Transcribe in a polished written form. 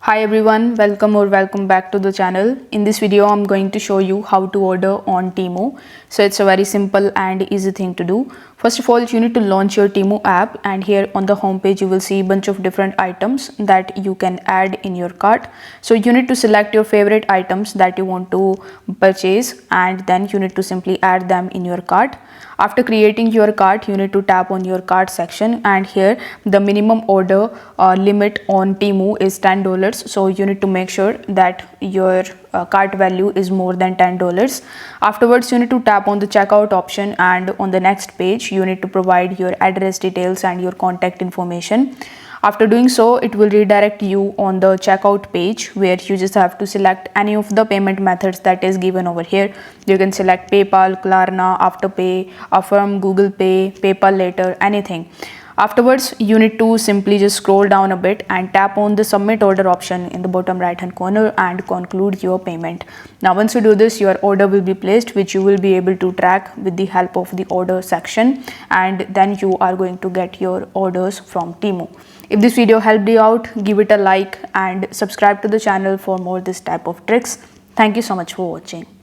Hi everyone, welcome back to the channel. In this video I'm going to show you how to order on Temu. So it's a very simple and easy thing to do. First of all, you need to launch your Temu app, and here on the home page you will see a bunch of different items that you can add in your cart. So you need to select your favorite items that you want to purchase, and then you need to simply add them in your cart. After creating your cart, you need to tap on your cart section, and here the minimum order limit on Temu is $10. So you need to make sure that your cart value is more than $10. Afterwards, you need to tap on the checkout option, and on the next page you need to provide your address details and your contact information. After doing so, it will redirect you on the checkout page where you just have to select any of the payment methods that is given over here. You can select PayPal, Klarna, Afterpay, Affirm, Google Pay, PayPal Later, anything. Afterwards, you need to simply just scroll down a bit and tap on the submit order option in the bottom right hand corner and conclude your payment. Now once you do this, your order will be placed, which you will be able to track with the help of the order section, and then you are going to get your orders from Temu. If this video helped you out, give it a like and subscribe to the channel for more this type of tricks. Thank you so much for watching.